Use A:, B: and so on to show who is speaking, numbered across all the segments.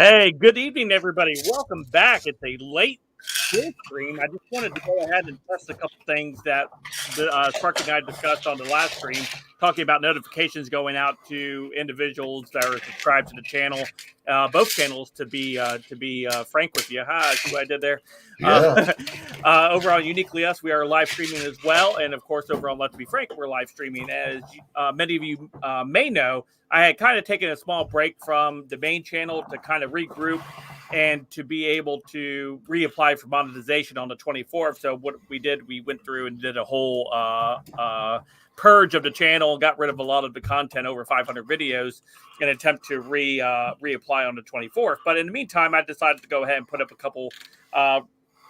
A: Hey, good evening, everybody. Welcome back. It's a late stream. I just wanted to go ahead and test a couple things that Sparky and I discussed on the last stream, talking about notifications going out to individuals that are subscribed to the channel, both channels. To be frank with you, see what I did there?
B: Yeah.
A: Over on Uniquely Us, we are live streaming as well, and of course, over on Let's Be Frank, we're live streaming. As many of you may know, I had kind of taken a small break from the main channel to kind of regroup and to be able to reapply for monetization on the 24th. So what we did, we went through and did a whole purge of the channel, got rid of a lot of the content, over 500 videos, in an attempt to reapply on the 24th. But in the meantime, I decided to go ahead and put up a couple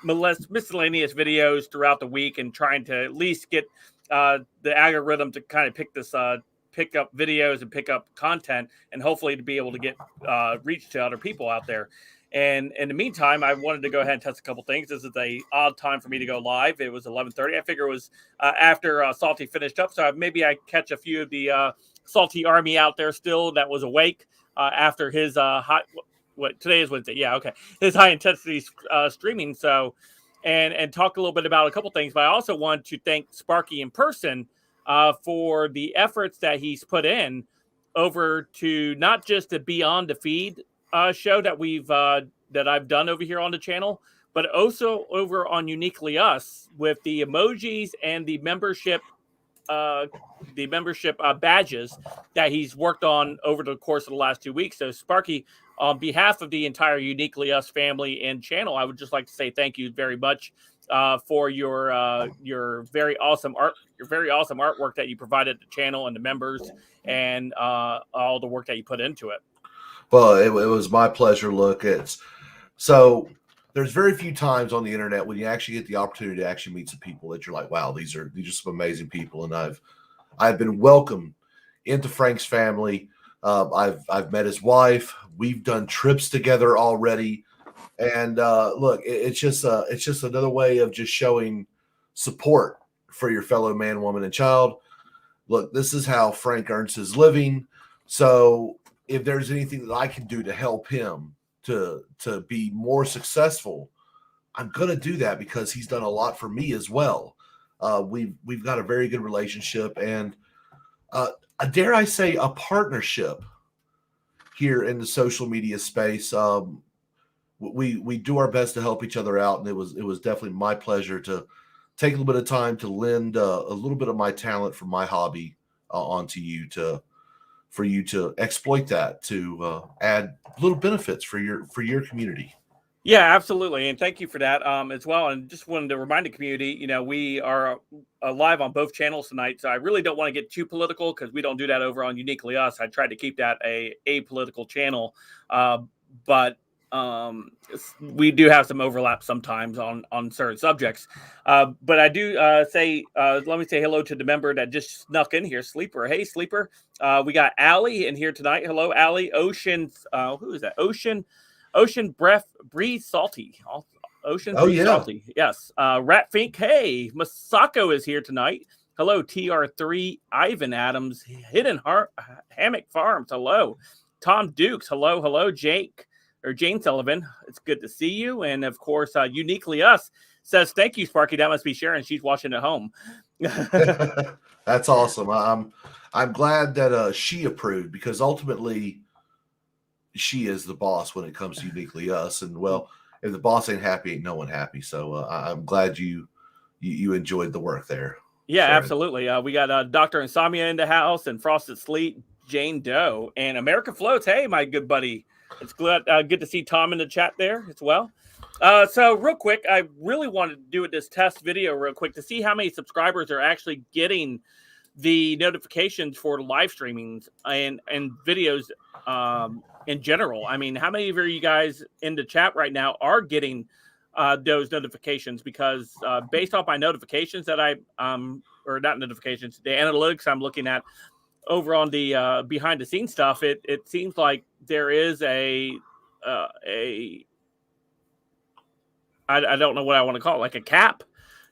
A: miscellaneous videos throughout the week, and trying to at least get the algorithm to kind of pick up videos and pick up content, and hopefully to be able to get reach to other people out there. And in the meantime, I wanted to go ahead and test a couple things. This is a odd time for me to go live. It was 11:30. I figure it was after Salty finished up, so maybe I catch a few of the Salty Army out there still that was awake after his what today is Wednesday. Yeah, okay. His high intensity streaming. So, and talk a little bit about a couple things. But I also want to thank Sparky in person for the efforts that he's put in over to not just the Beyond the Feed show that I've done over here on the channel, but also over on Uniquely Us with the emojis and the membership badges that he's worked on over the course of the last 2 weeks. So Sparky, on behalf of the entire Uniquely Us family and channel, I would just like to say thank you very much for your very awesome artwork that you provided the channel and the members, and all the work that you put into it.
B: Well, it was my pleasure. Look, so there's very few times on the internet when you actually get the opportunity to actually meet some people that you're like, wow, these are some amazing people, and I've been welcomed into Frank's family. I've met his wife. We've done trips together already. And look, it's just another way of just showing support for your fellow man, woman, and child. Look, this is how Frank earns his living. So if there's anything that I can do to help him to be more successful, I'm going to do that, because he's done a lot for me as well. We've got a very good relationship, and dare I say, a partnership here in the social media space. We do our best to help each other out, and it was definitely my pleasure to take a little bit of time to lend a little bit of my talent from my hobby onto you, for you to exploit that to add little benefits for your community.
A: Yeah, absolutely, and thank you for that as well. And just wanted to remind the community, we are live on both channels tonight, so I really don't want to get too political, because we don't do that over on Uniquely Us. I tried to keep that a apolitical channel, but we do have some overlap sometimes on certain subjects. But I do say, let me say hello to the member that just snuck in here, Sleeper. Hey, Sleeper. We got Allie in here tonight. Hello, Allie. Who is that? Ocean Breathe Salty. Ocean Breathe Salty. Yes. Rat Fink. Hey, Masako is here tonight. Hello, TR3. Ivan Adams. Hidden Heart Hammock Farms. Hello. Tom Dukes. Hello. Jane Sullivan. It's good to see you. And of course, Uniquely Us says, thank you, Sparky. That must be Sharon. She's watching at home.
B: That's awesome. I'm glad that she approved, because ultimately she is the boss when it comes to Uniquely Us. And well, if the boss ain't happy, ain't no one happy. So I'm glad you enjoyed the work there.
A: Yeah,
B: Sharon.
A: Absolutely. We got Dr. Insomnia in the house, and Frosted Sleep, Jane Doe, and America Floats. Hey, my good buddy. It's good to see Tom in the chat there as well. So real quick, I really wanted to do this test video real quick to see how many subscribers are actually getting the notifications for live streamings and videos in general. I mean, how many of you guys in the chat right now are getting those notifications? Because based off my notifications that or not notifications, the analytics I'm looking at over on the behind the scenes stuff, it seems like there is I don't know what I want to call it, like a cap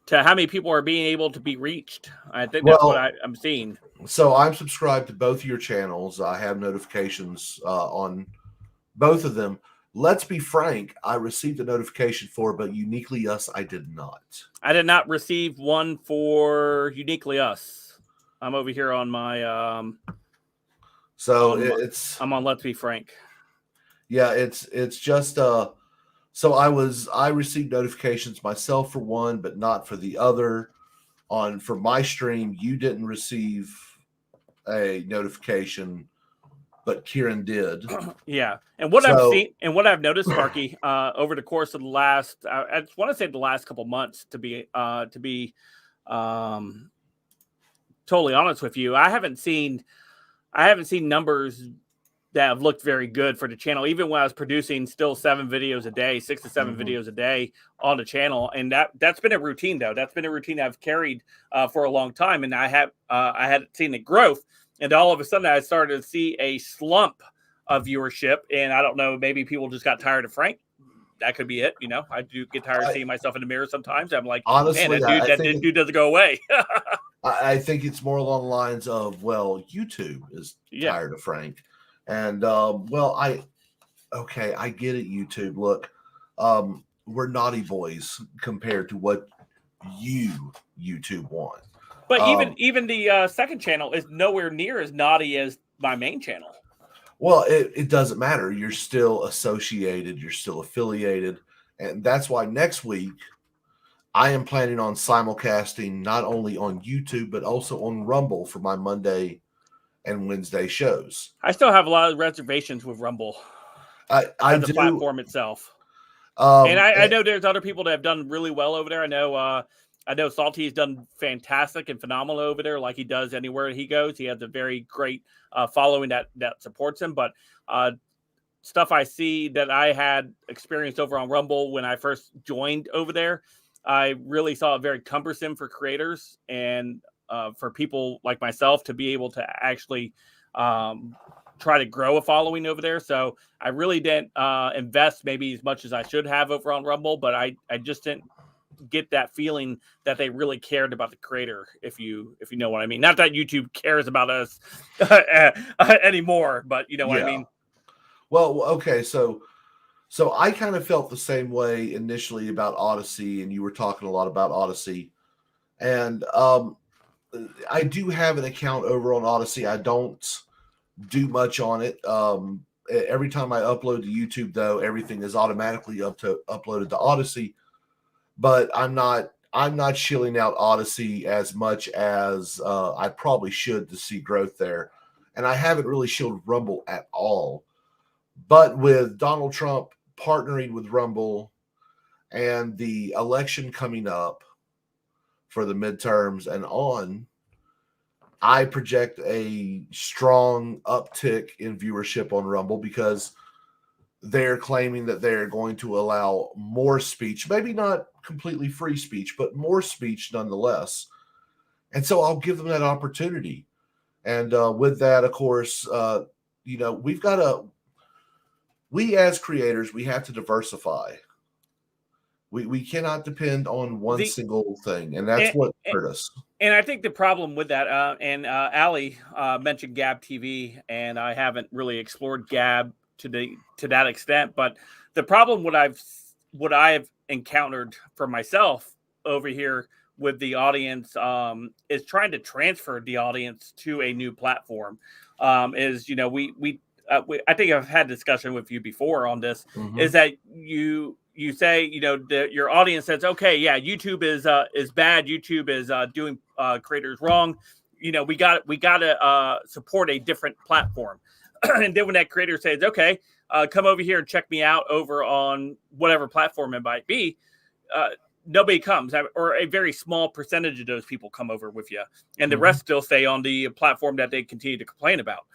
A: to how many people are being able to be reached. I think that's what I'm seeing.
B: So I'm subscribed to both of your channels. I have notifications on both of them. Let's Be Frank, I received a notification for, but Uniquely Us, I did not.
A: I did not receive one for Uniquely Us. I'm over here on my
B: So
A: it's I'm on Let's Be Frank.
B: Yeah, it's just so I received notifications myself for one, but not for the other. For my stream, you didn't receive a notification, but Kieran did.
A: Yeah, and what I've seen and what I've noticed, Sparky, over the course of the last, I just want to say the last couple months, to be totally honest with you, I haven't seen numbers that have looked very good for the channel, even when I was producing still 7 videos a day, 6 to 7 videos a day on the channel. And that's been a routine, though. That's been a routine I've carried for a long time. And I hadn't seen the growth. And all of a sudden I started to see a slump of viewership. And I don't know, maybe people just got tired of Frank. That could be it. You know, I do get tired of seeing myself in the mirror sometimes. I'm like, honestly, man, that dude doesn't go away.
B: I think it's more along the lines of, well, YouTube is tired of Frank. And I get it, YouTube. Look, we're naughty boys compared to what YouTube want.
A: But even the second channel is nowhere near as naughty as my main channel.
B: Well, it doesn't matter. You're still associated. You're still affiliated. And that's why next week I am planning on simulcasting not only on YouTube, but also on Rumble for my Monday and Wednesday shows.
A: I still have a lot of reservations with Rumble.
B: The
A: platform itself. And I know there's other people that have done really well over there. I know Salty's done fantastic and phenomenal over there, like he does anywhere he goes. He has a very great following that supports him. But stuff I see that I had experienced over on Rumble when I first joined over there, I really saw it very cumbersome for creators and for people like myself to be able to actually try to grow a following over there. So I really didn't invest maybe as much as I should have over on Rumble, but I just didn't get that feeling that they really cared about the creator, if you know what I mean. Not that YouTube cares about us anymore, but you know what I mean.
B: Well, okay, so I kind of felt the same way initially about Odyssey, and you were talking a lot about Odyssey. And I do have an account over on Odyssey. I don't do much on it. Every time I upload to YouTube, though, everything is automatically uploaded to Odyssey. But I'm not shilling out Odyssey as much as I probably should to see growth there. And I haven't really shielded Rumble at all. But with Donald Trump partnering with Rumble and the election coming up for the midterms and on, I project a strong uptick in viewership on Rumble because they're claiming that they're going to allow more speech, maybe not completely free speech, but more speech nonetheless. And so I'll give them that opportunity. And with that, of course, we as creators, we have to diversify. We cannot depend on one single thing, and that's what hurt us.
A: And I think the problem with that, and Ali mentioned Gab TV, and I haven't really explored Gab to that extent. But the problem what I've encountered for myself over here with the audience is trying to transfer the audience to a new platform. I think I've had a discussion with you before on this. Is that you say, your audience says, okay, yeah, YouTube is bad. YouTube is doing creators wrong. We got to support a different platform. And then when that creator says, okay, come over here and check me out over on whatever platform it might be, nobody comes, or a very small percentage of those people come over with you. And the rest still stay on the platform that they continue to complain about.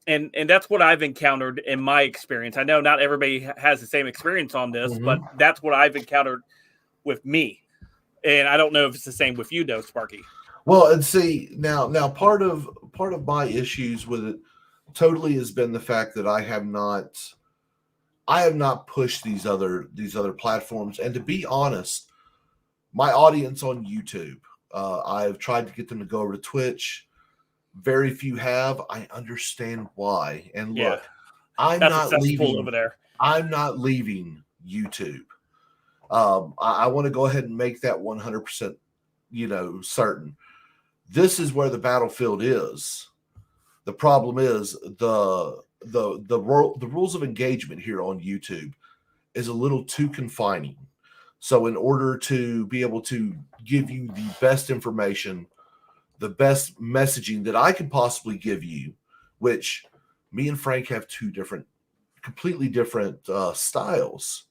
A: And that's what I've encountered in my experience. I know not everybody has the same experience on this, but that's what I've encountered with me. And I don't know if it's the same with you, though, Sparky.
B: Well, and see, now part of my issues with it totally has been the fact that I have not pushed these other platforms. And to be honest, my audience on YouTube, I've tried to get them to go over to Twitch. Very few have. I understand why. And look, I'm not leaving over there. I'm not leaving YouTube. I want to go ahead and make that 100%, certain. This is where the battlefield is. The problem is the rules of engagement here on YouTube is a little too confining. So in order to be able to give you the best information, the best messaging that I can possibly give you, which me and Frank have two completely different styles,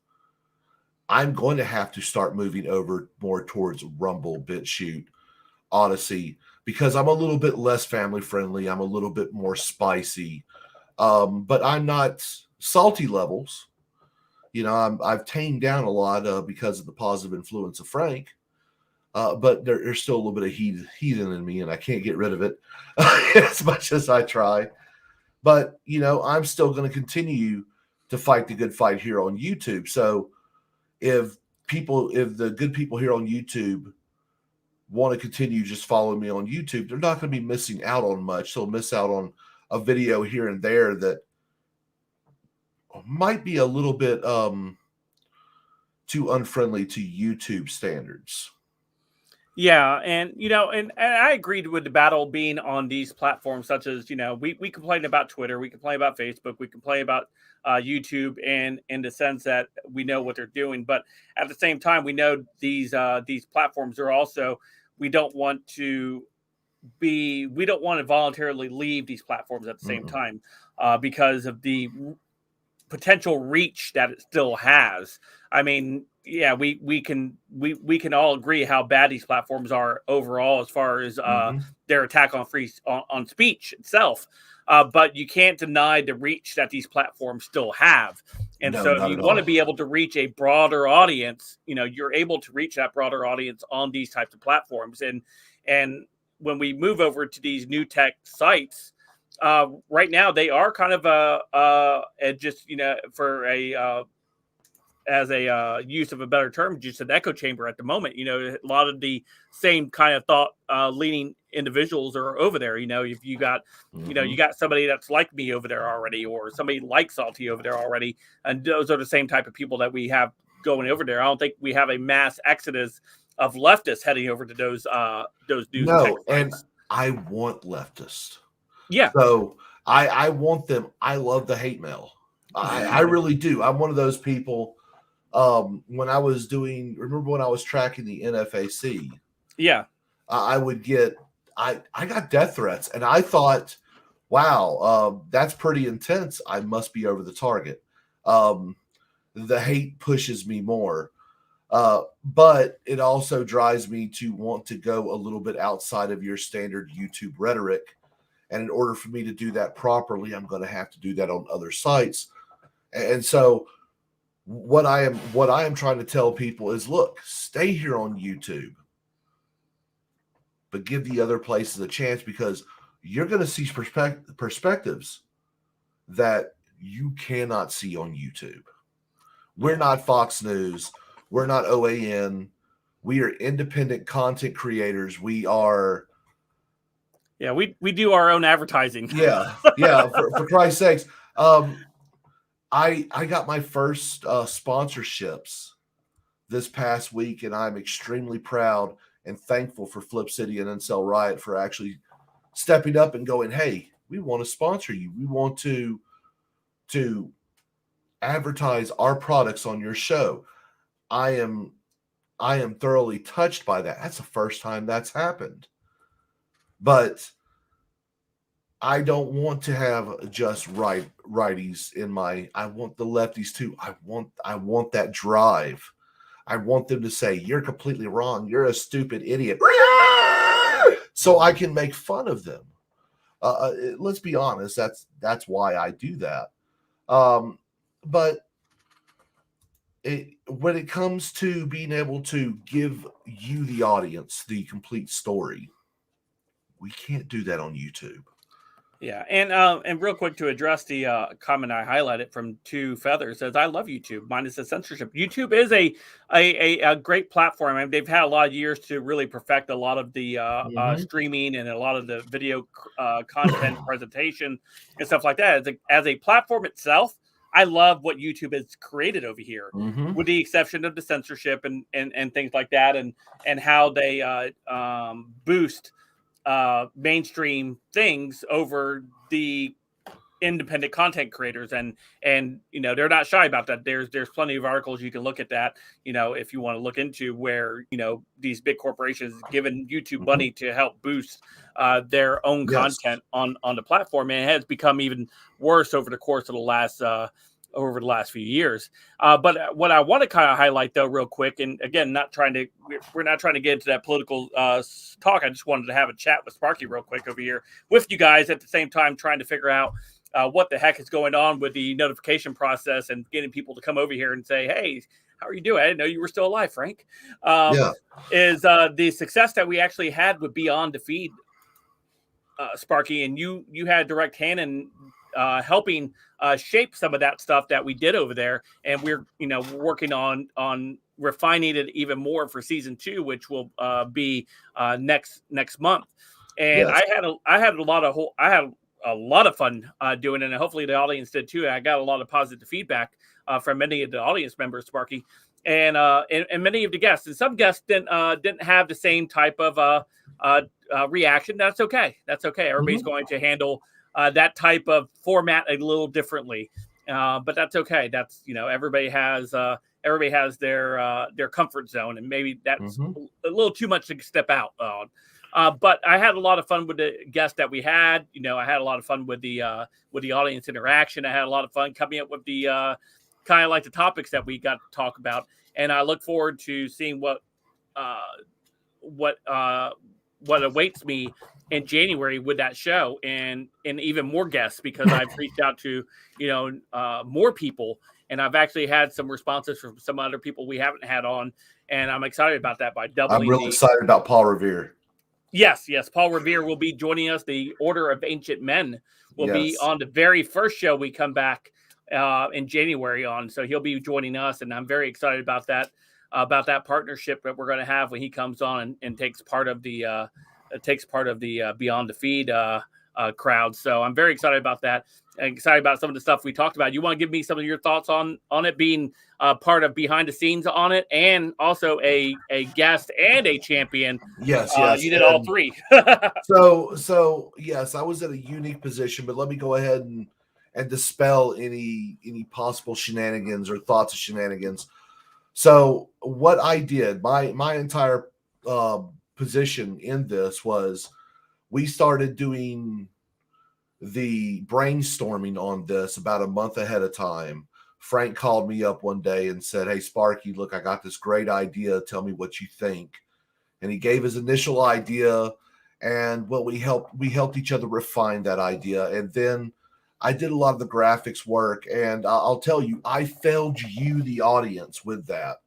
B: I'm going to have to start moving over more towards Rumble, BitChute, Odyssey, because I'm a little bit less family friendly. I'm a little bit more spicy, but I'm not salty levels. I've tamed down a lot because of the positive influence of Frank, but there's still a little bit of heathen in me, and I can't get rid of it as much as I try. But I'm still going to continue to fight the good fight here on YouTube. So if the good people here on YouTube want to continue just following me on YouTube, they're not going to be missing out on much. They'll miss out on a video here and there that might be a little bit too unfriendly to YouTube standards.
A: Yeah, and and I agreed with the battle being on these platforms, such as we complain about Twitter, we complain about Facebook, we complain about YouTube, and in the sense that we know what they're doing, but at the same time, we know these platforms are also, we don't want to voluntarily leave these platforms at the same time because of the potential reach that it still has. I mean, yeah, we can all agree how bad these platforms are overall as far as their attack on on speech itself. But you can't deny the reach that these platforms still have. And so if you want to be able to reach a broader audience, you're able to reach that broader audience on these types of platforms. And when we move over to these new tech sites, right now they are kind of just for a as a use of a better term, just an echo chamber at the moment. A lot of the same kind of thought leaning individuals are over there. If you got you got somebody that's like me over there already, or somebody like Salty over there already, and those are the same type of people that we have going over there. I don't think we have a mass exodus of leftists heading over to those news.
B: No, and I want leftists.
A: Yeah.
B: So I want them. I love the hate mail. I really do. I'm one of those people. When I was remember when I was tracking the NFAC?
A: Yeah.
B: I got death threats, and I thought, wow, that's pretty intense. I must be over the target. The hate pushes me more. But it also drives me to want to go a little bit outside of your standard YouTube rhetoric. And in order for me to do that properly, I'm going to have to do that on other sites. And so what I am trying to tell people is, look, stay here on YouTube, but give the other places a chance, because you're going to see perspectives that you cannot see on YouTube. We're not Fox News. We're not OAN. We are independent content creators. We are.
A: Yeah, we do our own advertising.
B: Yeah. For Christ's sakes. I got my first sponsorships this past week, and I'm extremely proud and thankful for Flip City and Incel Riot for actually stepping up and going, hey, we want to sponsor you. We want to advertise our products on your show. I am thoroughly touched by that. That's the first time that's happened. But I don't want to have just righties in my. I want the lefties too. I want that drive. I want them to say, you're completely wrong. You're a stupid idiot. So I can make fun of them. Let's be honest. That's why I do that. But when it comes to being able to give you, the audience, the complete story, we can't do that on YouTube.
A: Yeah, and real quick, to address the comment I highlighted from Two Feathers, says, I love YouTube minus the censorship. YouTube is a great platform. I mean, they've had a lot of years to really perfect a lot of the streaming and a lot of the video content presentation and stuff like that. As a platform itself, I love what YouTube has created over here,
B: Mm-hmm.
A: with the exception of the censorship and things like that, and how they boost mainstream things over the independent content creators, and they're not shy about that. There's plenty of articles you can look at that, if you want to look into, where these big corporations given YouTube money to help boost their own
B: Yes.
A: content on the platform, and it has become even worse over the course of the last few years. But what I want to kind of highlight, though, real quick, and again, we're not trying to get into that political talk. I just wanted to have a chat with Sparky real quick over here with you guys, at the same time trying to figure out what the heck is going on with the notification process and getting people to come over here and say, hey, how are you doing? I didn't know you were still alive, Frank. Is the success that we actually had with Beyond the Feed, Sparky, and you had a direct hand in helping shape some of that stuff that we did over there, and we're working on refining it even more for season 2, which will be next month. And
B: Yes.
A: I had a lot of fun doing it, and hopefully the audience did too. I got a lot of positive feedback from many of the audience members, Sparky, and many of the guests. And some guests didn't have the same type of reaction. That's okay. Everybody's going to handle that type of format a little differently, but that's okay. That's everybody has their comfort zone, and maybe that's a little too much to step out on. But I had a lot of fun with the guests that we had. I had a lot of fun with the audience interaction. I had a lot of fun coming up with the kind of like the topics that we got to talk about. And I look forward to seeing what awaits me in January with that show, and even more guests, because I've reached out to more people, and I've actually had some responses from some other people we haven't had on, and I'm excited about that. By doubling,
B: I'm really excited about Paul Revere.
A: Yes. Paul Revere will be joining us. The Order of Ancient Men will be on the very first show we come back in January on. So he'll be joining us, and I'm very excited about that partnership that we're going to have when he comes on and takes part of the Beyond the Feed crowd. So I'm very excited about that. I'm excited about some of the stuff we talked about. You want to give me some of your thoughts on it being part of behind the scenes on it, and also a guest and a champion?
B: Yes.
A: You did all three.
B: So yes, I was in a unique position, but let me go ahead and dispel any possible shenanigans or thoughts of shenanigans. So what I did, my entire position in this was, we started doing the brainstorming on this about a month ahead of time. Frank called me up one day and said, hey, Sparky, look, I got this great idea. Tell me what you think. And he gave his initial idea, and we helped each other refine that idea. And then I did a lot of the graphics work, and I'll tell you, I failed you, the audience, with that.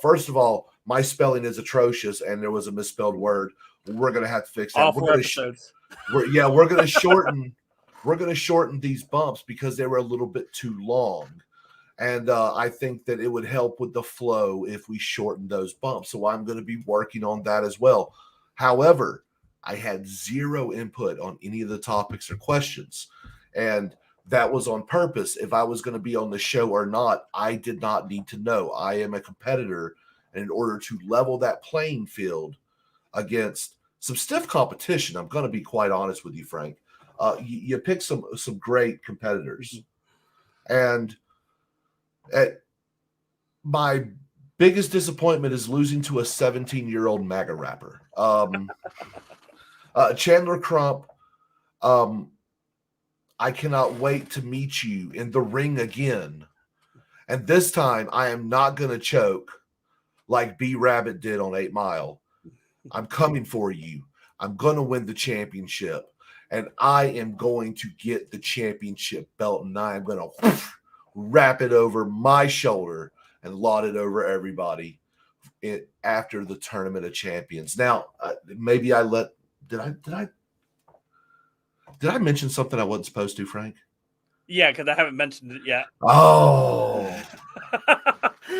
B: First of all, my spelling is atrocious, and there was a misspelled word. We're going to have to fix that.
A: All 4 episodes.
B: We're going to shorten. We're going to shorten these bumps because they were a little bit too long. And I think that it would help with the flow if we shortened those bumps. So I'm going to be working on that as well. However, I had zero input on any of the topics or questions. And that was on purpose. If I was going to be on the show or not, I did not need to know. I am a competitor. And in order to level that playing field against some stiff competition, I'm going to be quite honest with you, Frank. You pick some great competitors. And my biggest disappointment is losing to a 17-year-old MAGA rapper. Chandler Crump, I cannot wait to meet you in the ring again. And this time, I am not going to choke like B Rabbit did on 8 Mile. I'm coming for you. I'm going to win the championship. And I am going to get the championship belt, and I am going to wrap it over my shoulder and laud it over everybody after the Tournament of Champions. Now, maybe I did I mention something I wasn't supposed to, Frank?
A: Yeah, because I haven't mentioned it yet.
B: Oh,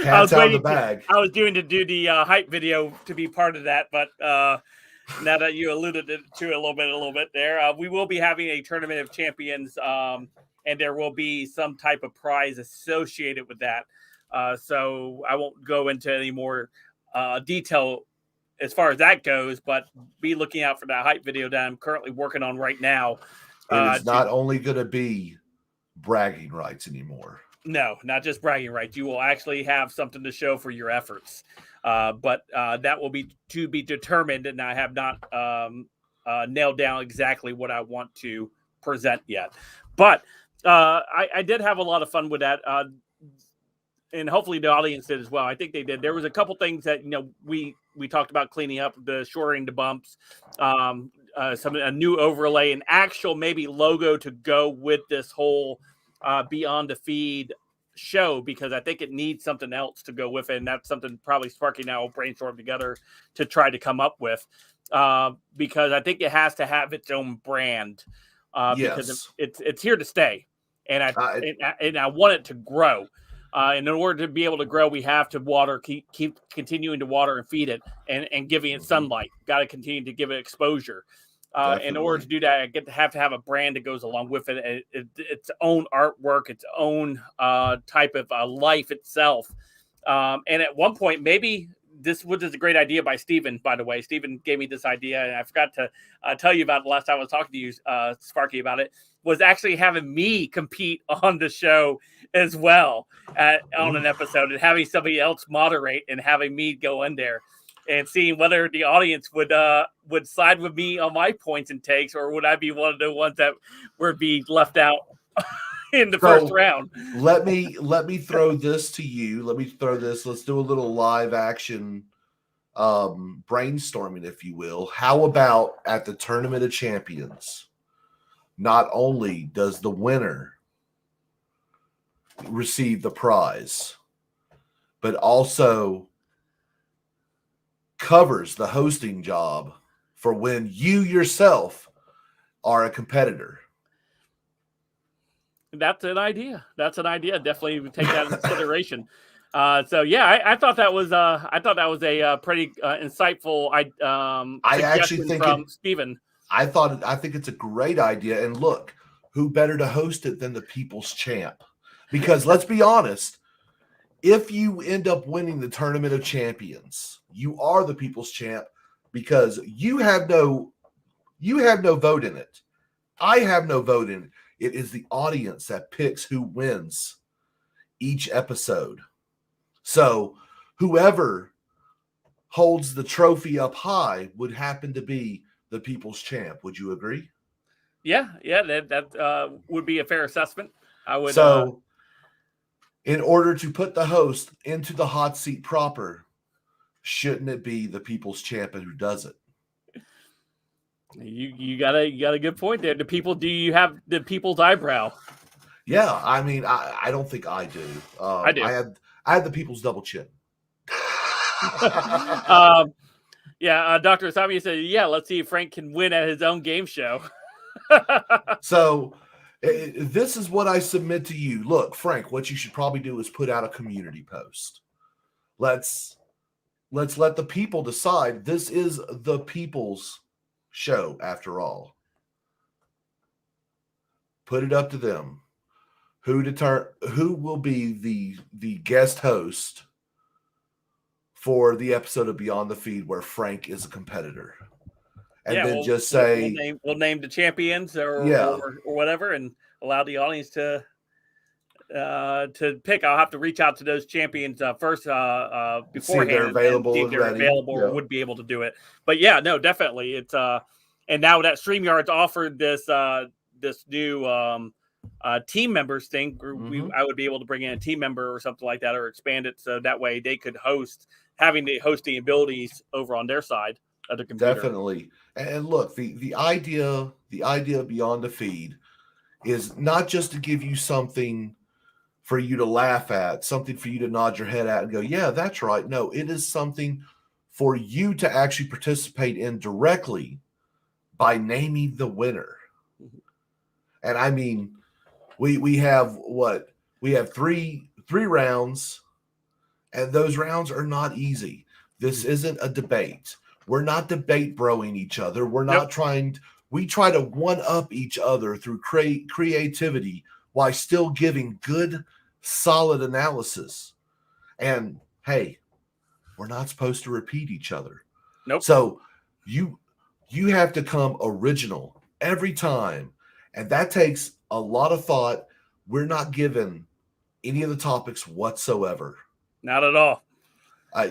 B: cat's out of the bag.
A: I was doing to do the hype video to be part of that, but now that you alluded to it a little bit there, we will be having a Tournament of Champions and there will be some type of prize associated with that. So I won't go into any more detail as far as that goes, but be looking out for that hype video that I'm currently working on right now.
B: It is not only going to be bragging rights anymore.
A: No, not just bragging rights. You will actually have something to show for your efforts. But that will be to be determined, and I have not nailed down exactly what I want to present yet. But I did have a lot of fun with that. And hopefully the audience did as well. I think they did. There was a couple things that, we talked about cleaning up, the shoring the bumps, a new overlay, an actual maybe logo to go with this whole Beyond the Feed show, because I think it needs something else to go with it, and that's something probably Sparky and I will brainstorm together to try to come up with, because I think it has to have its own brand, because it's here to stay, and I want it to grow. And in order to be able to grow, we have to keep continuing to water and feed it, and giving it sunlight. Got to continue to give it exposure. In order to do that, I have to have a brand that goes along with it, its own artwork, its own type of life itself. And at one point, maybe this was a great idea by Steven, by the way. Steven gave me this idea, and I forgot to tell you about it last time I was talking to you, Sparky, about it, was actually having me compete on the show as well on an episode, and having somebody else moderate and having me go in there and seeing whether the audience would side with me on my points and takes, or would I be one of the ones that would be left out in the first round.
B: Let me throw this to you. Let's do a little live action brainstorming, if you will. How about at the Tournament of Champions, not only does the winner receive the prize, but also covers the hosting job for when you yourself are a competitor.
A: That's an idea. Definitely take that into consideration. So yeah, I thought that was a pretty insightful
B: I actually think
A: from Steven.
B: I think it's a great idea. And look, who better to host it than the People's Champ? Because let's be honest, if you end up winning the Tournament of Champions, you are the People's Champ, because you have no vote in it. I have no vote in it. It is the audience that picks who wins each episode. So whoever holds the trophy up high would happen to be the People's Champ. Would you agree?
A: Yeah, that would be a fair assessment. I would.
B: So, in order to put the host into the hot seat proper, shouldn't it be the People's Champion who does it?
A: You got a good point there. Do you have the People's eyebrow?
B: Yeah, I mean, I don't think I do.
A: I do.
B: I had the People's double chin.
A: Dr. Asami said, yeah, let's see if Frank can win at his own game show.
B: So this is what I submit to you. Look, Frank, what you should probably do is put out a community post. Let's let the people decide. This is the people's show, after all. Put it up to them. Who will be the guest host for the episode of Beyond the Feed where Frank is a competitor? And then just say
A: we'll name the champions or whatever, and allow the audience to pick. I'll have to reach out to those champions first beforehand,
B: see if they're available,
A: or would be able to do it. But yeah, no, definitely it's and now that StreamYard's offered this new team members thing, I would be able to bring in a team member or something like that, or expand it so that way they could having the hosting abilities over on their side of the computer.
B: Definitely. And look, the idea Beyond the Feed is not just to give you something for you to laugh at, something for you to nod your head at and go, yeah, that's right. No, it is something for you to actually participate in directly by naming the winner. And I mean, we have three rounds, and those rounds are not easy. This isn't a debate. We're not debate broing each other. We're not we try to one up each other through creativity while still giving good, solid analysis. And hey, we're not supposed to repeat each other.
A: Nope.
B: So you have to come original every time. And that takes a lot of thought. We're not given any of the topics whatsoever.
A: Not at all.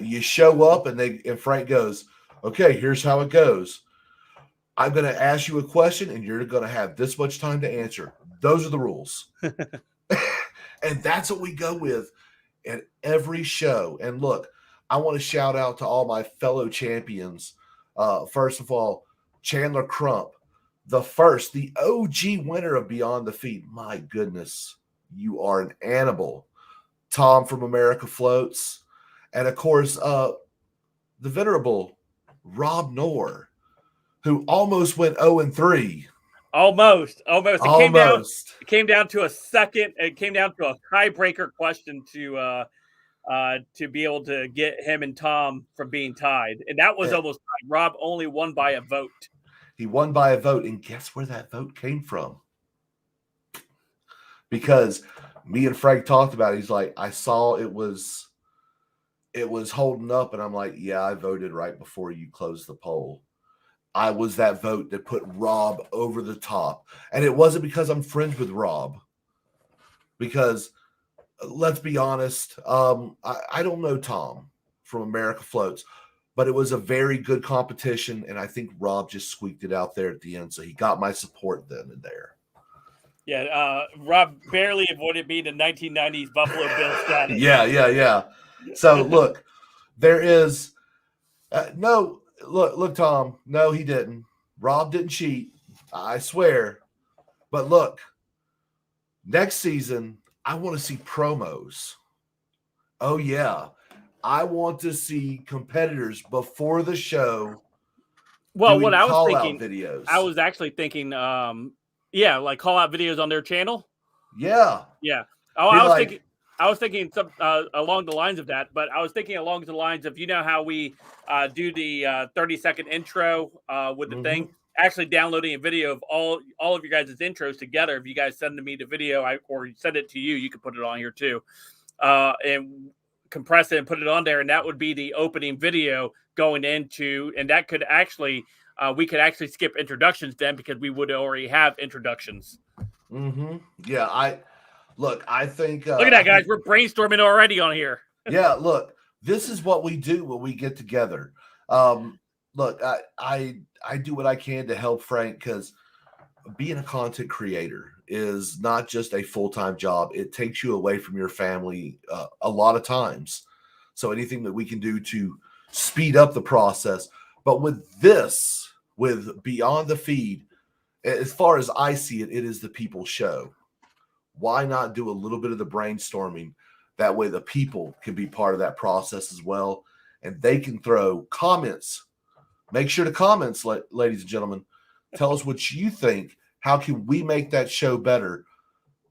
B: You show up and Frank goes, okay, here's how it goes. I'm going to ask you a question and you're going to have this much time to answer. Those are the rules. And that's what we go with at every show. And look, I want to shout out to all my fellow champions. First of all, Chandler Crump, the OG winner of Beyond the Feed. My goodness, you are an animal. Tom from America Floats. And of course, the venerable Rob Knorr, who almost went 0-3.
A: Almost. It came down to a second. It came down to a tiebreaker question to be able to get him and Tom from being tied, and that was almost tied. Rob only won by a vote.
B: He won by a vote, and guess where that vote came from? Because me and Frank talked about it. He's like, I saw it was holding up, and I'm like, yeah, I voted right before you closed the poll. I was that vote that put Rob over the top. And it wasn't because I'm friends with Rob. Because, let's be honest, I don't know Tom from America Floats, but it was a very good competition, and I think Rob just squeaked it out there at the end, so he got my support then and there.
A: Yeah, Rob barely avoided being a 1990s Buffalo Bills status.
B: Yeah. So, look, there is Look, Tom. No, he didn't. Rob didn't cheat. I swear. But look, next season, I want to see promos. Oh, yeah. I want to see competitors before the show.
A: Well, what I was thinking,
B: videos.
A: I was actually thinking, like call out videos on their channel.
B: Yeah.
A: Oh, I was thinking some along the lines of that, but I was thinking along the lines of, you know how we do the 30-second intro with the thing, actually downloading a video of all of you guys' intros together. If you guys send me the video or send it to you, you can put it on here too, and compress it and put it on there. And that would be the opening video going into, and that could actually, we could actually skip introductions then because we would already have introductions.
B: Yeah, I think...
A: look at that, guys. We're brainstorming already on here.
B: Yeah, look, this is what we do when we get together. Look, I do what I can to help Frank, because being a content creator is not just a full-time job. It takes you away from your family a lot of times. So anything that we can do to speed up the process. But with Beyond the Feed, as far as I see it, it is the people's show. Why not do a little bit of the brainstorming? That way the people can be part of that process as well. And they can throw comments. Make sure to comments, ladies and gentlemen. Tell us what you think. How can we make that show better?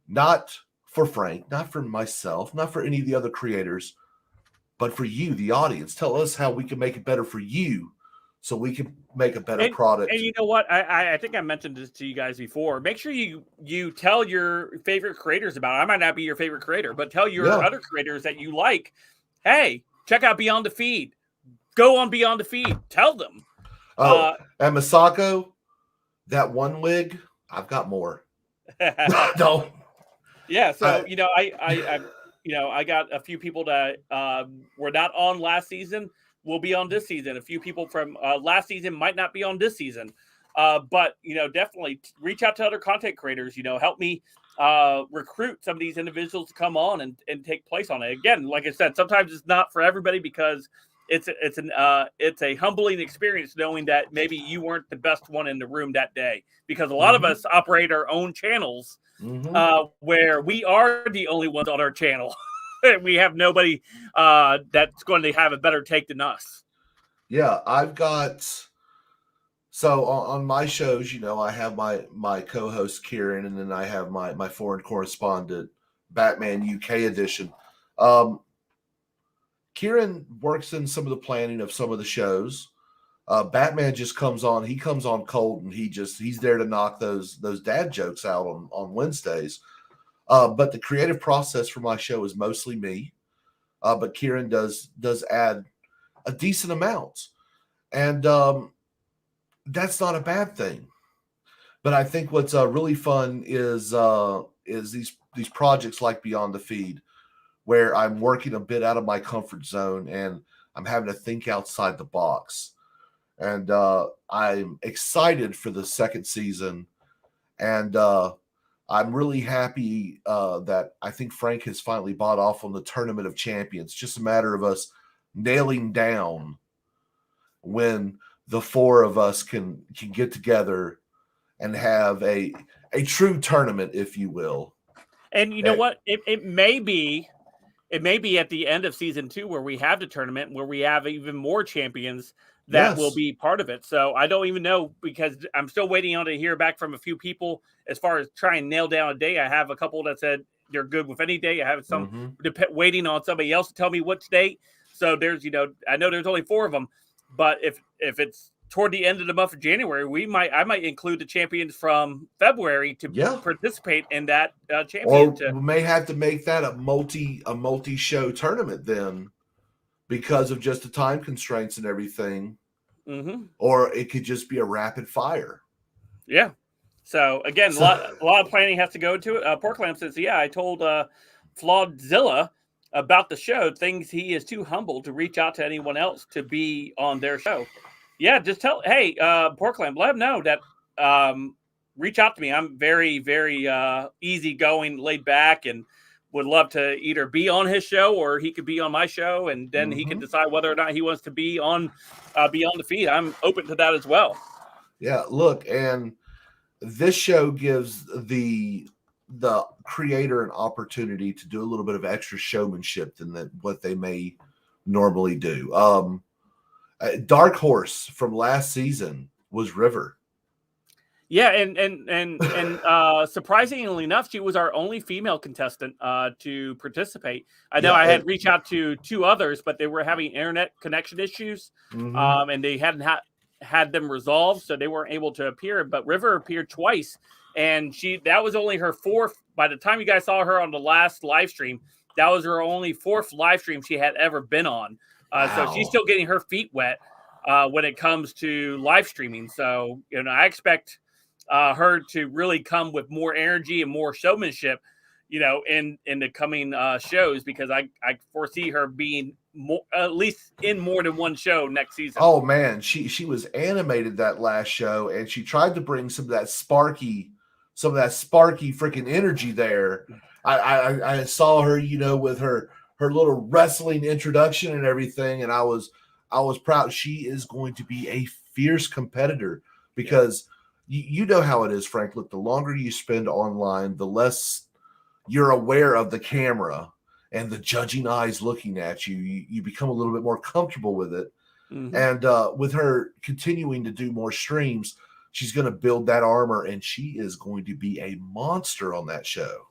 B: Not for Frank, not for myself, not for any of the other creators, but for you, the audience. Tell us how we can make it better for you, so we can make a better product.
A: And you know what? I think I mentioned this to you guys before. Make sure you tell your favorite creators about it. I might not be your favorite creator, but tell your other creators that you like, hey, check out Beyond the Feed. Go on Beyond the Feed. Tell them.
B: Oh, and Masako, that one wig, I've got more. No.
A: Yeah, so I got a few people that were not on last season will be on this season. A few people from last season might not be on this season. But definitely reach out to other content creators, help me recruit some of these individuals to come on and take place on it. Again, like I said, sometimes it's not for everybody, because it's a humbling experience knowing that maybe you weren't the best one in the room that day, because a lot of us operate our own channels where we are the only ones on our channel. We have nobody that's going to have a better take than us.
B: Yeah, I've got... So on my shows, I have my co-host Kieran, and then I have my foreign correspondent, Batman UK edition. Kieran works in some of the planning of some of the shows. Batman just comes on. He comes on cold, and he's there to knock those dad jokes out on Wednesdays. But the creative process for my show is mostly me. But Kieran does add a decent amount, and that's not a bad thing. But I think what's really fun is these projects like Beyond the Feed, where I'm working a bit out of my comfort zone and I'm having to think outside the box. And I'm excited for the second season, and I'm really happy that I think Frank has finally bought off on the Tournament of Champions. Just a matter of us nailing down when the four of us can get together and have a true tournament, if you will.
A: And you know what? It may be at the end of season 2 where we have the tournament, where we have even more champions that will be part of it. So I don't even know, because I'm still waiting on to hear back from a few people as far as trying to nail down a day. I have a couple that said they're good with any day. I have some waiting on somebody else to tell me which date. So there's, I know there's only 4 of them, but if it's toward the end of the month of January, I might include the champions from February to participate in that championship.
B: Or we may have to make that a multi-show tournament then, because of just the time constraints and everything. Or it could just be a rapid fire.
A: Yeah. So again, a lot of planning has to go to it. Porklamp says, I told Flawedzilla about the show, things he is too humble to reach out to anyone else to be on their show. Yeah, just Porklamp, let him know that reach out to me. I'm very, very easygoing, laid back, and would love to either be on his show or he could be on my show, and then he can decide whether or not he wants to be on Beyond the Feed. I'm open to that as well.
B: Yeah, look, and this show gives the creator an opportunity to do a little bit of extra showmanship than what they may normally do. Dark Horse from last season was River.
A: Yeah, and surprisingly enough, she was our only female contestant to participate. I know I had reached out to 2 others, but they were having internet connection issues, and they hadn't had them resolved, so they weren't able to appear. But River appeared twice, and that was only her 4th. By the time you guys saw her on the last live stream, that was her only 4th live stream she had ever been on. So she's still getting her feet wet when it comes to live streaming. So I expect her to really come with more energy and more showmanship, in the coming shows, because I foresee her being more, at least in more than one show next season.
B: Oh man, she was animated that last show, and she tried to bring some of that sparky freaking energy there. I saw her, with her little wrestling introduction and everything, and I was proud. She is going to be a fierce competitor, because you know how it is, Frank. Look, the longer you spend online, the less you're aware of the camera and the judging eyes looking at you. You become a little bit more comfortable with it. And with her continuing to do more streams, she's going to build that armor, and she is going to be a monster on that show.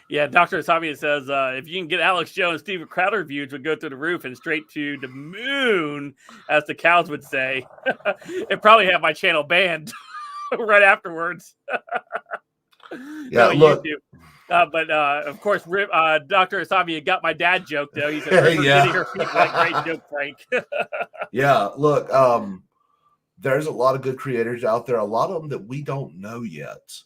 A: Yeah, Dr. Asami says, if you can get Alex Jones, Steven Crowder views would go through the roof and straight to the moon, as the cows would say. It'd probably have my channel banned right afterwards.
B: Yeah, look.
A: But of course, Dr. Asami got my dad joke, though. He said, getting her feet wet. Great joke, Frank.
B: Yeah, look, there's a lot of good creators out there, a lot of them that we don't know yet.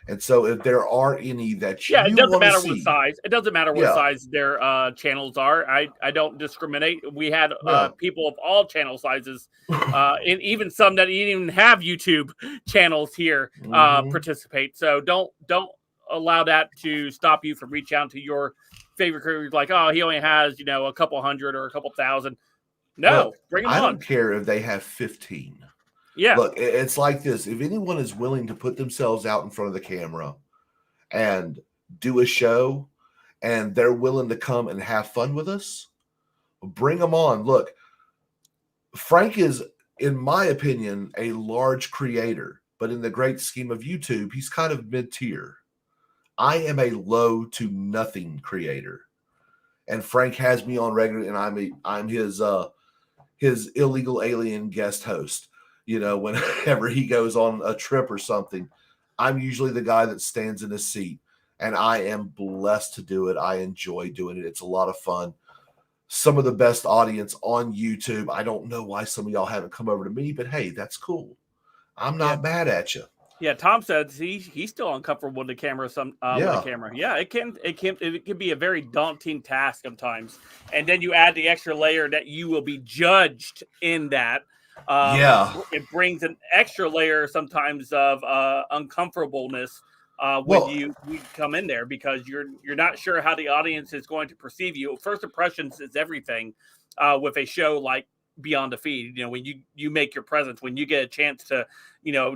B: And so if there are any that
A: it doesn't matter what size. It doesn't matter what size their channels are. I don't discriminate. We had people of all channel sizes, and even some that didn't even have YouTube channels here participate. So don't allow that to stop you from reaching out to your favorite creators. Like, he only has a couple hundred or a couple thousand. No, bring them on.
B: I don't care if they have 15.
A: Yeah.
B: Look, it's like this. If anyone is willing to put themselves out in front of the camera and do a show, and they're willing to come and have fun with us, bring them on. Look, Frank is, in my opinion, a large creator, but in the great scheme of YouTube, he's kind of mid-tier. I am a low to nothing creator, and Frank has me on regularly, and I'm his illegal alien guest host. Whenever he goes on a trip or something, I'm usually the guy that stands in his seat. and I am blessed to do it. I enjoy doing it. It's a lot of fun. Some of the best audience on YouTube. I don't know why some of y'all haven't come over to me, but hey, that's cool. I'm not mad at you.
A: Yeah, Tom says he's still uncomfortable with the camera. With the camera, yeah, it can be a very daunting task sometimes. And then you add the extra layer that you will be judged in that. It brings an extra layer sometimes of uncomfortableness when you come in there, because you're not sure how the audience is going to perceive you. First impressions is everything with a show like Beyond the Feed. When you make your presence, when you get a chance to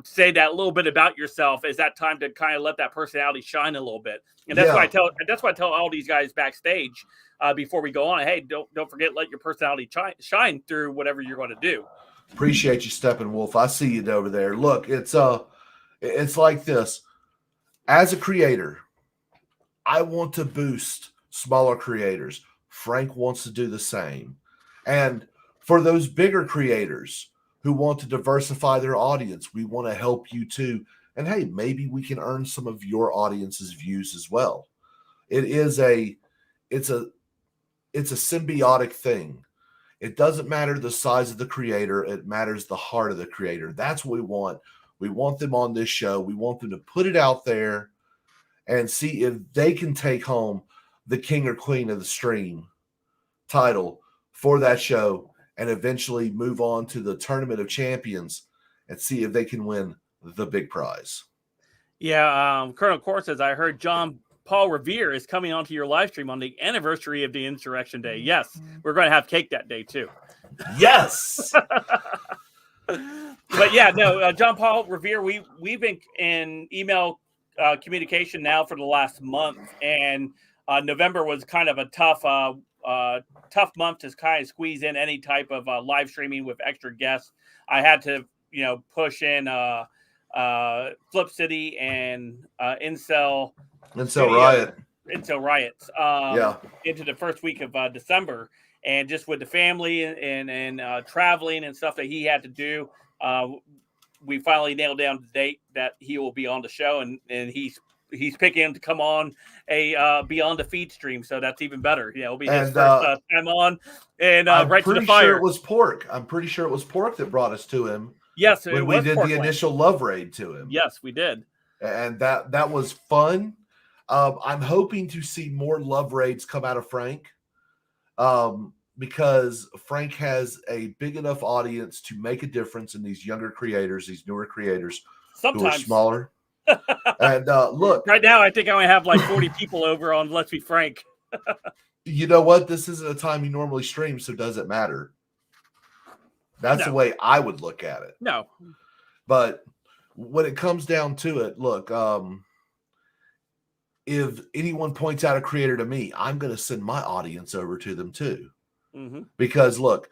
A: say that little bit about yourself, is that time to kind of let that personality shine a little bit. And that's why I tell all these guys backstage before we go on, hey, don't forget, let your personality shine through whatever you're going to do.
B: Appreciate you, Steppenwolf. I see you over there. Look, it's like this. As a creator, I want to boost smaller creators. Frank wants to do the same. And for those bigger creators who want to diversify their audience, we want to help you too. And hey, maybe we can earn some of your audience's views as well. It's a symbiotic thing. It doesn't matter the size of the creator. It matters the heart of the creator. That's what we want. We want them on this show. We want them to put it out there and see if they can take home the king or queen of the stream title for that show, and eventually move on to the Tournament of Champions and see if they can win the big prize.
A: Yeah, Colonel Core says, I heard John Paul Revere is coming onto your live stream on the anniversary of the Insurrection Day. Yes, we're going to have cake that day too.
B: Yes.
A: But yeah, no, John Paul Revere, we've been in email communication now for the last month, and November was kind of a tough month to kind of squeeze in any type of live streaming with extra guests. I had to, push in Flip City and Incel
B: Riot
A: into the first week of December, and just with the family and traveling and stuff that he had to do, we finally nailed down the date that he will be on the show, and he's picking to come on a Beyond the Feed stream, so that's even better. It'll be his first time on, and right to the fire.
B: Sure it was Pork. I'm pretty sure it was Pork that brought us to him.
A: Yes,
B: when we did the initial love raid to him.
A: Yes, we did,
B: and that was fun. I'm hoping to see more love raids come out of Frank, because Frank has a big enough audience to make a difference in these younger creators, these newer creators who are smaller. And look,
A: right now I think I only have like 40 people over on Let's Be Frank.
B: You know what? This isn't a time you normally stream, so does it matter? That's the way I would look at it.
A: No.
B: But when it comes down to it, look, if anyone points out a creator to me, I'm going to send my audience over to them too.
A: Mm-hmm.
B: Because look,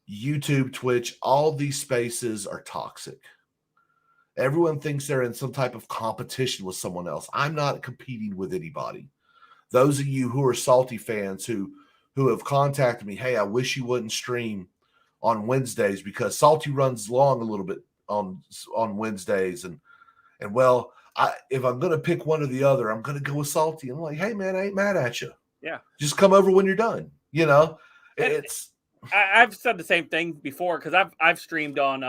B: YouTube, Twitch, all these spaces are toxic. Everyone thinks they're in some type of competition with someone else. I'm not competing with anybody. Those of you who are Salty fans who have contacted me, hey, I wish you wouldn't stream on Wednesdays because Salty runs long a little bit on Wednesdays. And well, if I'm going to pick one or the other, I'm going to go with Salty. I'm like, hey, man, I ain't mad at you.
A: Yeah.
B: Just come over when you're done.
A: I've said the same thing before, because I've streamed on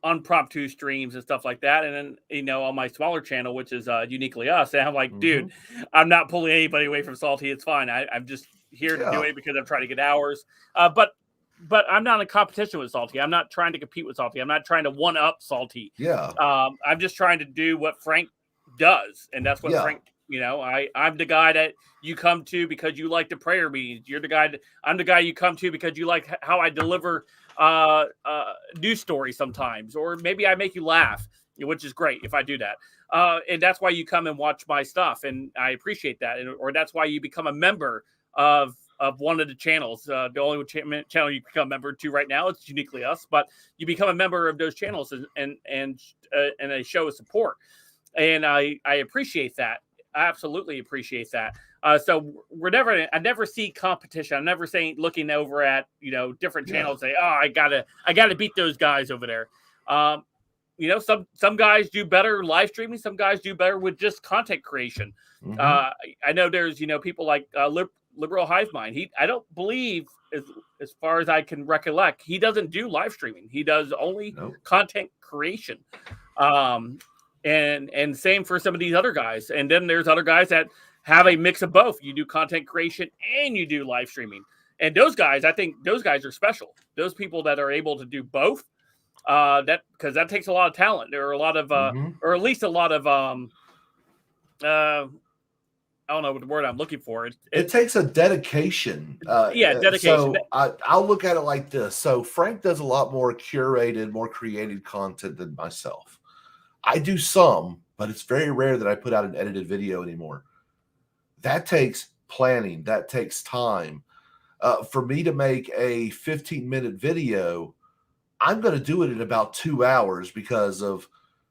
A: impromptu streams and stuff like that, and then on my smaller channel, which is Uniquely Us, and I'm like, dude, I'm not pulling anybody away from Salty. It's fine. I'm just here to do it because I'm trying to get hours. But I'm not in competition with Salty. I'm not trying to compete with Salty. I'm not trying to one up Salty.
B: Yeah.
A: I'm just trying to do what Frank does, and that's what Frank. I'm the guy that you come to because you like the prayer meetings. I'm the guy you come to because you like how I deliver news stories sometimes, or maybe I make you laugh, which is great if I do that. And that's why you come and watch my stuff, and I appreciate that. Or that's why you become a member of one of the channels. The only channel you become a member to right now is Uniquely Us, but you become a member of those channels and a show of support. And I appreciate that. I absolutely appreciate that. So I never see competition. I'm never looking over at different channels, say, oh, I gotta beat those guys over there. some guys do better live streaming. Some guys do better with just content creation.
B: Mhm.
A: I know there's people like Liberal Hive Mind. I don't believe, as far as I can recollect, he doesn't do live streaming. He does only
B: Nope.
A: content creation. And same for some of these other guys. And then there's other guys that have a mix of both. You do content creation and you do live streaming. And those guys, I think those guys are special. Those people that are able to do both, because that takes a lot of talent. There are a lot of, or at least a lot of, I don't know what the word I'm looking for.
B: It takes a dedication.
A: Dedication.
B: So I'll look at it like this. So Frank does a lot more curated, more created content than myself. I do some, but it's very rare that I put out an edited video anymore. That takes planning. That takes time. For me to make a 15-minute video, I'm going to do it in about 2 hours because of,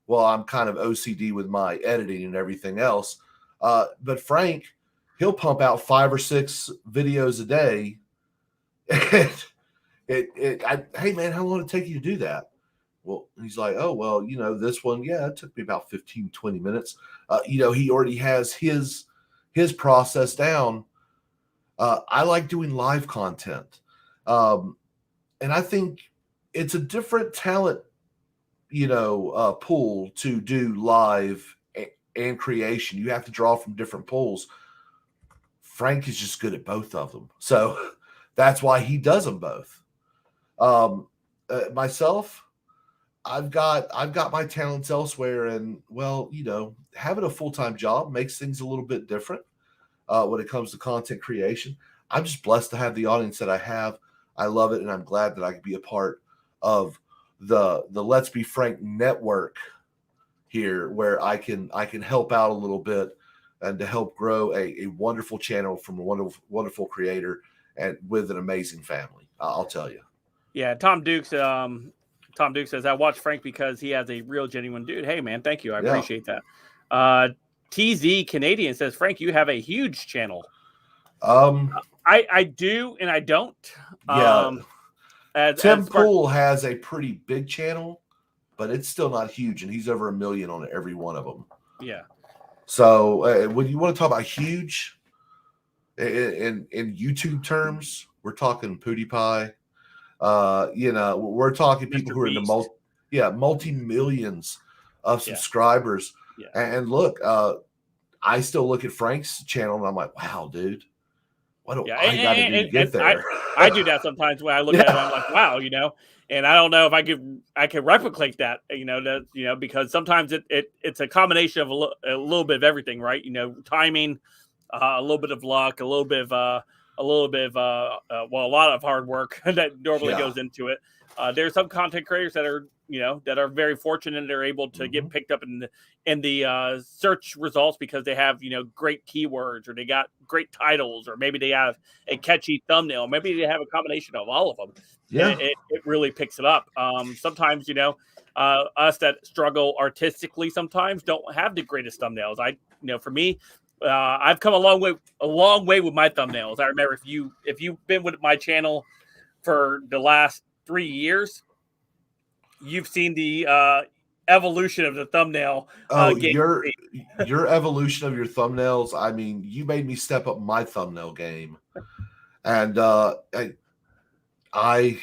B: I'm kind of OCD with my editing and everything else. But Frank, he'll pump out 5 or 6 videos a day. Hey man, how long did it take you to do that? Well, he's like, oh, well, this one, it took me about 15, 20 minutes. He already has his process down. I like doing live content. And I think it's a different talent, pool to do live and creation. You have to draw from different pools. Frank is just good at both of them. So that's why he does them both. Myself, I've got my talents elsewhere, and having a full-time job makes things a little bit different when it comes to content creation. I'm just blessed to have the audience that I have. I love it, and I'm glad that I can be a part of the Let's Be Frank network here, where I can help out a little bit and to help grow a wonderful channel from a wonderful creator and with an amazing family. I'll tell you.
A: Yeah, Tom Duke says, I watch Frank because he has a real genuine dude. Hey man, thank you. I appreciate that. TZ Canadian says, Frank, you have a huge channel. I do and I don't.
B: Tim Pool has a pretty big channel, but it's still not huge, and he's over 1 million on every one of them.
A: Yeah.
B: So when you want to talk about huge in YouTube terms, we're talking PewDiePie. We're talking people who are in the multi-millions of subscribers.
A: Yeah.
B: And look, I still look at Frank's channel and I'm like, wow, dude, what do I got to do to get there?
A: I do that sometimes when I look at it. I'm like, wow, and I don't know if I could replicate that, because sometimes it's a combination of a little bit of everything, right? Timing, a little bit of luck, a lot of hard work that normally goes into it. There's some content creators that are very fortunate and they're able to get picked up in the search results because they have, great keywords, or they got great titles, or maybe they have a catchy thumbnail. Maybe they have a combination of all of them.
B: Yeah.
A: It really picks it up. Sometimes, us that struggle artistically sometimes don't have the greatest thumbnails. For me, I've come a long way with my thumbnails. I remember if you've been with my channel for the last 3 years, you've seen the evolution of the thumbnail.
B: Your evolution of your thumbnails. I mean, you made me step up my thumbnail game, and I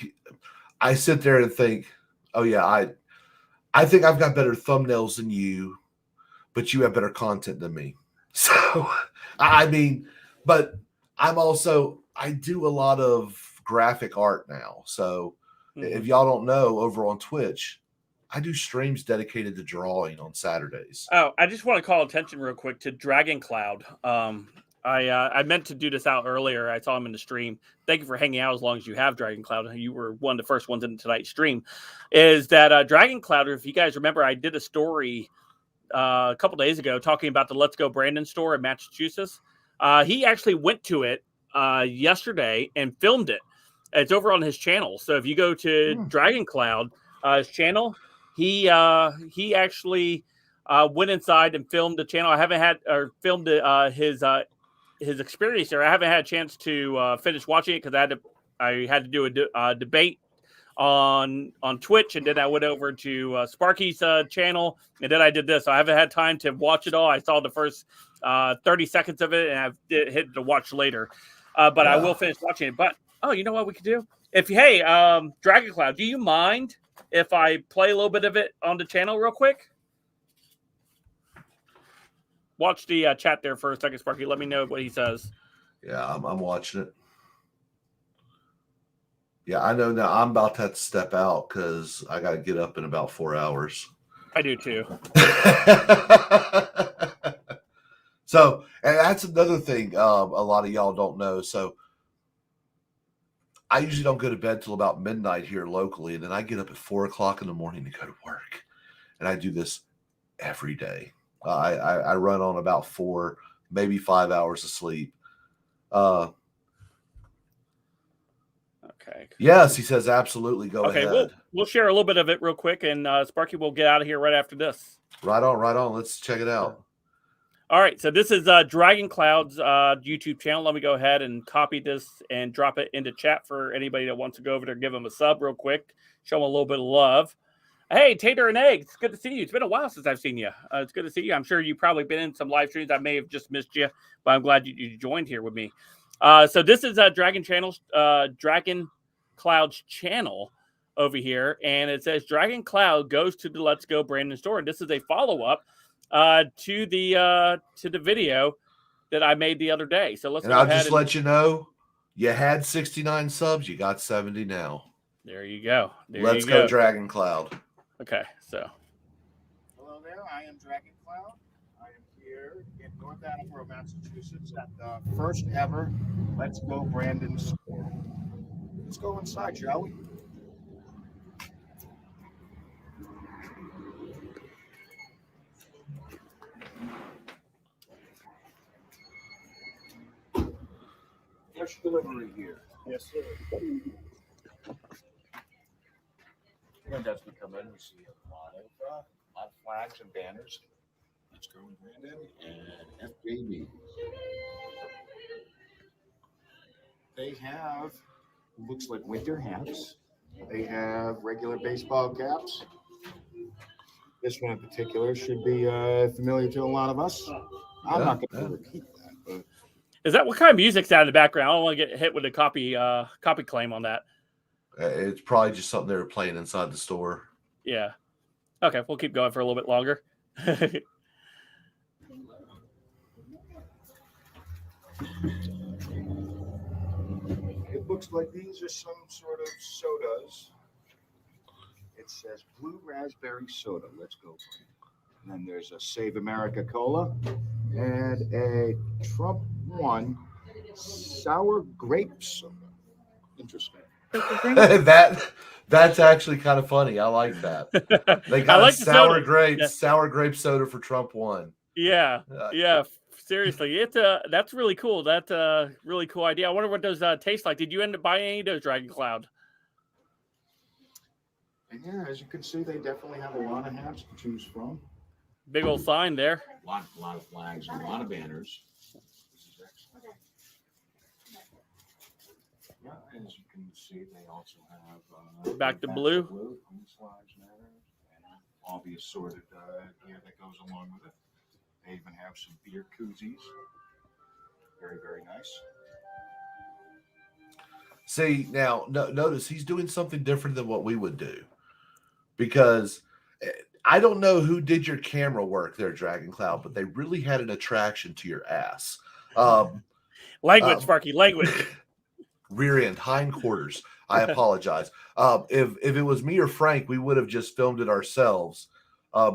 B: sit there and think, oh yeah, I think I've got better thumbnails than you, but you have better content than me. So, I mean, but I do a lot of graphic art now. So if y'all don't know, over on Twitch, I do streams dedicated to drawing on Saturdays.
A: Oh, I just want to call attention real quick to Dragon Cloud. I meant to do this out earlier. I saw him in the stream. Thank you for hanging out as long as you have, Dragon Cloud. You were one of the first ones in tonight's stream. Is that Dragon Cloud, if you guys remember, I did a story a couple days ago talking about the Let's Go Brandon store in Massachusetts. He actually went to it yesterday and filmed it. It's over on his channel. So if you go to Dragon Cloud, his channel, he actually went inside and filmed the channel. I haven't filmed his experience there. I haven't had a chance to finish watching it because I had to do a debate on Twitch, and then I went over to Sparky's channel, and then I did this. So I haven't had time to watch it all. I saw the first 30 seconds of it, and I've hit to watch later. But I will finish watching it. But you know what we could do? Dragon Cloud, do you mind if I play a little bit of it on the channel real quick? Watch the chat there for a second, Sparky. Let me know what he says.
B: Yeah, I'm watching it. Yeah, I know now. I'm about to have to step out because I got to get up in about 4 hours.
A: I do too.
B: So, and that's another thing a lot of y'all don't know. So, I usually don't go to bed till about midnight here locally, and then I get up at 4 o'clock in the morning to go to work, and I do this every day. I run on about 4, maybe 5 hours of sleep.
A: Okay.
B: Yes, he says absolutely. Go ahead.
A: Okay, we'll share a little bit of it real quick, and Sparky will get out of here right after this.
B: Right on. Let's check it out.
A: All right, so this is Dragon Cloud's YouTube channel. Let me go ahead and copy this and drop it into chat for anybody that wants to go over there, give them a sub real quick, show them a little bit of love. Hey, Tater and Egg, it's good to see you. It's been a while since I've seen you. It's good to see you. I'm sure you've probably been in some live streams. I may have just missed you, but I'm glad you joined here with me. So this is Dragon Cloud's channel over here, and it says Dragon Cloud goes to the Let's Go Brandon store. And this is a follow-up to the video that I made the other day. So let's. And
B: I'll just let you know, you had 69 subs, you got 70 now.
A: There you go.
B: Let's go, Dragon Cloud.
A: Okay, so.
C: Hello there, I am Dragon Cloud. I am here in North Attleboro, Massachusetts at the first ever Let's Go Brandon store. Let's go inside, shall we? Fresh delivery here. Yes, sir. And as we come in, we see a lot of flags and banners. Let's go with Brandon and FJB. They have, looks like winter hats. They have regular baseball caps. This one in particular should be familiar to a lot of us. I'm not going to repeat that. But
A: is that what kind of music's out in the background? I don't want to get hit with a copy claim on that.
B: It's probably just something they were playing inside the store.
A: Yeah. Okay, we'll keep going for a little bit longer.
C: it looks like these are some sort of sodas. It says blue raspberry soda. Let's go. And then there's a Save America Cola and a Trump One sour grape soda. Interesting.
B: That's actually kind of funny. I like that. They got like sour grape soda for Trump One.
A: Yeah. Seriously, that's really cool. That's a really cool idea. I wonder what those taste like. Did you end up buying any of those, Dragon Cloud?
C: And yeah, as you can see, they definitely have a lot of hats to choose from.
A: Big old sign there.
C: A lot of flags and a lot of banners. Yeah, as you can see, they also have
A: back to blue.
C: Police lives matter, and all the assorted gear that goes along with it. They even have some beer koozies. Very, very nice.
B: See, now notice he's doing something different than what we would do, because I don't know who did your camera work there, Dragon Cloud, but they really had an attraction to your ass.
A: Language, Sparky, language.
B: Rear end, hindquarters. I apologize. If it was me or Frank, we would have just filmed it ourselves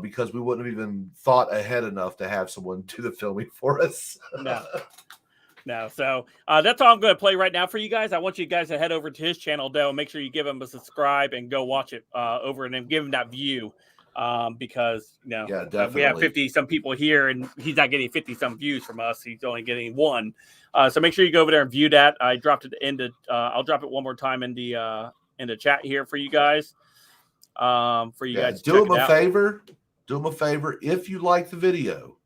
B: because we wouldn't have even thought ahead enough to have someone do the filming for us.
A: No. So that's all I'm going to play right now for you guys. I want you guys to head over to his channel, though, and make sure you give him a subscribe and go watch it over and then give him that view because, you know, we have 50-some people here and he's not getting 50-some views from us. He's only getting one. So make sure you go over there and view that. I dropped it into I'll drop it one more time in the chat here for you guys. For you guys to
B: do him a favor. Do him a favor. If you like the video,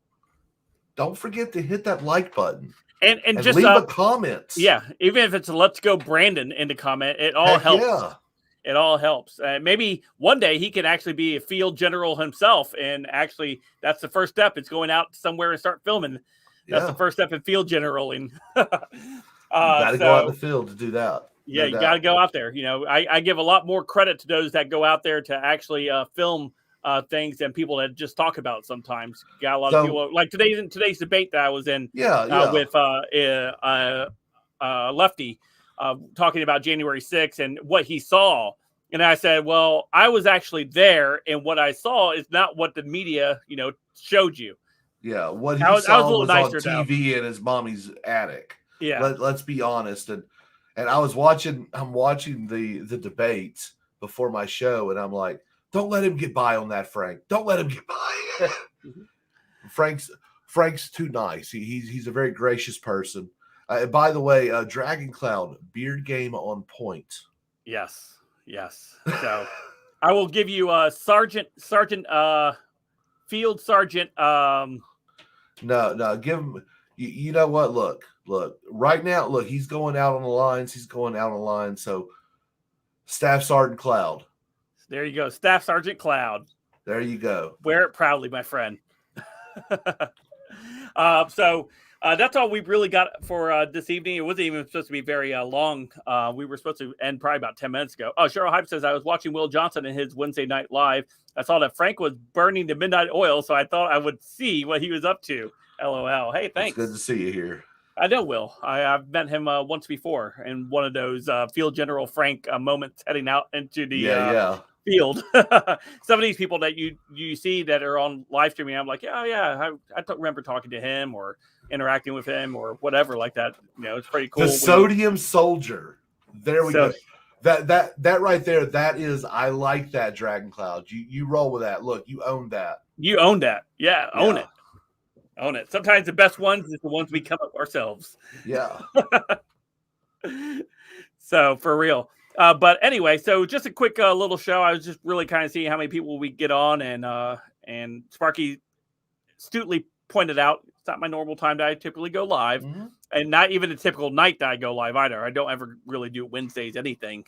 B: don't forget to hit that like button. And just
A: leave
B: a comment.
A: Yeah, even if it's Let's Go Brandon in the comment, it all helps.
B: Yeah.
A: It all helps. Maybe one day he can actually be a field general himself, and actually that's the first step. It's going out somewhere and start filming. That's the first step in field generaling.
B: You got to go out in the field to do that.
A: Yeah, you got to go out there. I give a lot more credit to those that go out there to actually film things than people that just talk about it sometimes. Got a lot of people like today's debate that I was in with Lefty talking about January 6th and what he saw. And I said, well, I was actually there, and what I saw is not what the media, showed you.
B: Yeah, what he saw was on TV in his mommy's attic.
A: Yeah,
B: let's be honest. And I'm watching the debates before my show, and I'm like, don't let him get by on that, Frank. Don't let him get by. Frank's too nice. He's a very gracious person. By the way, Dragon Cloud, beard game on point.
A: Yes. So I will give you Sergeant, Field Sergeant.
B: No, give him. You know what? Look. Right now, look, he's going out on the lines. So, Staff Sergeant Cloud.
A: There you go, Staff Sergeant Cloud.
B: There you go.
A: Wear it proudly, my friend. So that's all we've really got for this evening. It wasn't even supposed to be very long. We were supposed to end probably about 10 minutes ago. Oh, Cheryl Hype says, I was watching Will Johnson in his Wednesday Night Live. I saw that Frank was burning the midnight oil, so I thought I would see what he was up to. LOL. Hey, thanks.
B: It's good to see you here.
A: I know Will. I've met him once before in one of those Field General Frank moments heading out into the field. Some of these people that you see that are on live streaming, I'm like, I don't remember talking to him or interacting with him or whatever like that. It's pretty cool.
B: The Sodium Soldier. There we go. That right there, that is, I like that, Dragon Cloud. You roll with that. Look, you own that.
A: You own that. Yeah, own it. Own it. Sometimes the best ones is the ones we come up ourselves.
B: Yeah.
A: So for real. But anyway, so just a quick little show. I was just really kind of seeing how many people we get on, and Sparky astutely pointed out it's not my normal time that I typically go live, and not even a typical night that I go live either. I don't ever really do Wednesdays anything.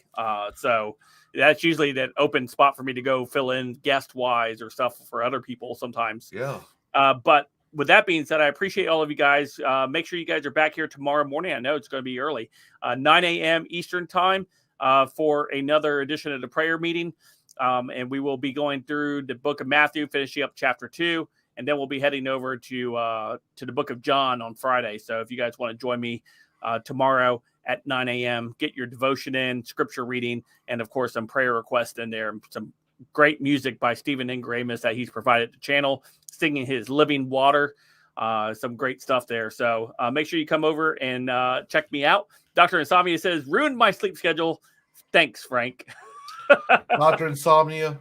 A: So that's usually that open spot for me to go fill in guest wise or stuff for other people sometimes.
B: Yeah.
A: But with that being said, I appreciate all of you guys. Make sure you guys are back here tomorrow morning. I know it's going to be early, 9 a.m. Eastern time, for another edition of the prayer meeting. And we will be going through the book of Matthew, finishing up chapter 2, and then we'll be heading over to the book of John on Friday. So if you guys want to join me tomorrow at 9 a.m., get your devotion in, scripture reading, and of course some prayer requests in there. Some great music by Stephen Ingramus that he's provided the channel, singing his Living Water. Some great stuff there. So make sure you come over and check me out. Dr. Insomnia says, ruined my sleep schedule. Thanks, Frank.
B: Dr. Insomnia,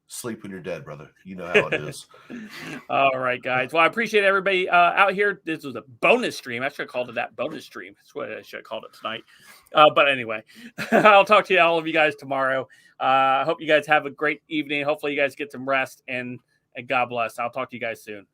B: sleep when you're dead, brother. You know how it is.
A: All right, guys. Well, I appreciate everybody out here. This was a bonus stream. I should have called it that, bonus stream. That's what I should have called it tonight. But anyway, I'll talk to all of you guys tomorrow. I hope you guys have a great evening. Hopefully you guys get some rest, and God bless. I'll talk to you guys soon.